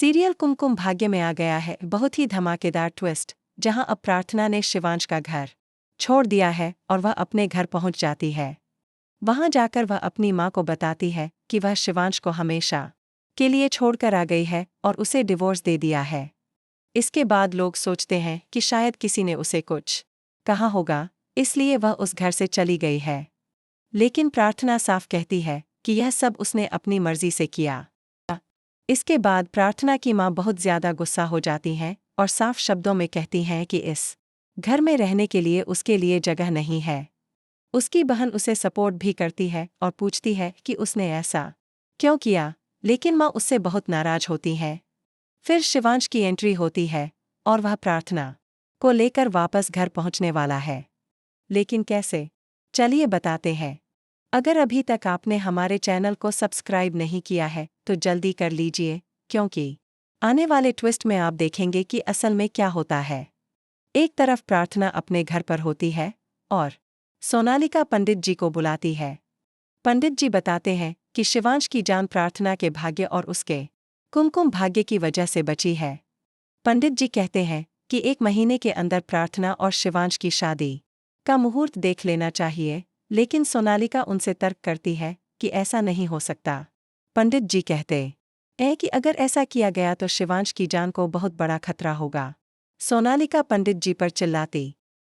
Serial Kumkum Bhagya में आ गया है बहुत ही धमाकेदार ट्विस्ट, जहां अब प्रार्थना ने शिवांश का घर छोड़ दिया है और वह अपने घर पहुंच जाती है। वहां जाकर वह अपनी मां को बताती है कि वह शिवांश को हमेशा के लिए छोड़कर आ गई है और उसे डिवोर्स दे दिया है। इसके बाद लोग सोचते हैं कि शायद किसी ने उसे कुछ कहा होगा, इसलिए वह उस घर से चली गई है। लेकिन प्रार्थना साफ कहती है कि यह सब उसने अपनी मर्जी से किया। इसके बाद प्रार्थना की मां बहुत ज्यादा गुस्सा हो जाती हैं और साफ शब्दों में कहती हैं कि इस घर में रहने के लिए उसके लिए जगह नहीं है। उसकी बहन उसे सपोर्ट भी करती है और पूछती है कि उसने ऐसा क्यों किया, लेकिन मां उससे बहुत नाराज होती हैं। फिर शिवांश की एंट्री होती है और वह प्रार्थना को लेकर वापस घर पहुंचने वाला है। लेकिन कैसे, चलिए बताते हैं। अगर अभी तक आपने हमारे चैनल को सब्सक्राइब नहीं किया है तो जल्दी कर लीजिए, क्योंकि आने वाले ट्विस्ट में आप देखेंगे कि असल में क्या होता है। एक तरफ प्रार्थना अपने घर पर होती है और सोनालिका पंडित जी को बुलाती है। पंडित जी बताते हैं कि शिवांश की जान प्रार्थना के भाग्य और उसके कुमकुम भाग्य की वजह से बची है। पंडित जी कहते हैं कि 1 महीने के अंदर प्रार्थना और शिवांश की शादी का मुहूर्त देख लेना चाहिए, लेकिन सोनालिका उनसे तर्क करती है कि ऐसा नहीं हो सकता। पंडित जी कहते हैं कि अगर ऐसा किया गया तो शिवांश की जान को बहुत बड़ा खतरा होगा। सोनालिका पंडित जी पर चिल्लाती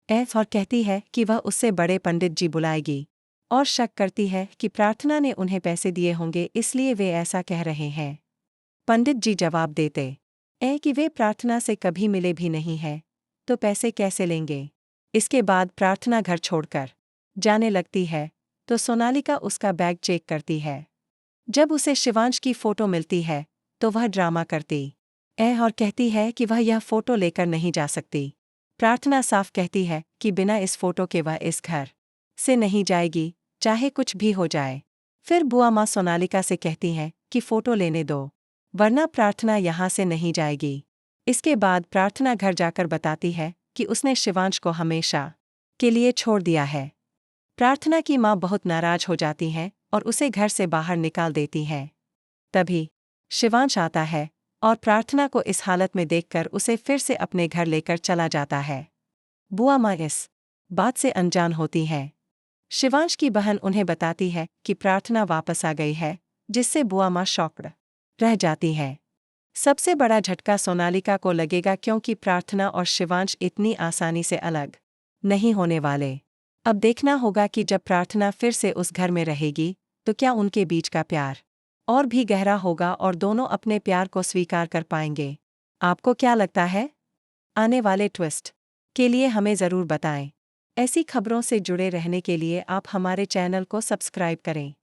और कहती है कि वह उससे बड़े पंडित जी बुलाएगी और शक करती है कि प्रार्थना ने उन्हें पैसे दिए होंगे, इसलिए वे ऐसा कह रहे हैं। पंडित जी जवाब देते हैं कि वे प्रार्थना से कभी मिले भी नहीं हैं, तो पैसे कैसे लेंगे। इसके बाद प्रार्थना घर छोड़कर जाने लगती है तो सोनालिका उसका बैग चेक करती है। जब उसे शिवांश की फोटो मिलती है तो वह ड्रामा करती और कहती है कि वह यह फोटो लेकर नहीं जा सकती। प्रार्थना साफ कहती है कि बिना इस फोटो के वह इस घर से नहीं जाएगी, चाहे कुछ भी हो जाए। फिर बुआ माँ सोनालिका से कहती हैं कि फोटो लेने दो, वरना प्रार्थना यहाँ से नहीं जाएगी। इसके बाद प्रार्थना घर जाकर बताती है कि उसने शिवांश को हमेशा के लिए छोड़ दिया है। प्रार्थना की मां बहुत नाराज हो जाती हैं और उसे घर से बाहर निकाल देती हैं। तभी शिवांश आता है और प्रार्थना को इस हालत में देखकर उसे फिर से अपने घर लेकर चला जाता है। बुआ मां इस बात से अनजान होती हैं। शिवांश की बहन उन्हें बताती है कि प्रार्थना वापस आ गई है, जिससे बुआ मां शॉक्ड रह जाती हैं। सबसे बड़ा झटका सोनालिका को लगेगा, क्योंकि प्रार्थना और शिवांश इतनी आसानी से अलग नहीं होने वाले। अब देखना होगा कि जब प्रार्थना फिर से उस घर में रहेगी तो क्या उनके बीच का प्यार और भी गहरा होगा और दोनों अपने प्यार को स्वीकार कर पाएंगे। आपको क्या लगता है? आने वाले ट्विस्ट के लिए हमें ज़रूर बताएं। ऐसी खबरों से जुड़े रहने के लिए आप हमारे चैनल को सब्सक्राइब करें।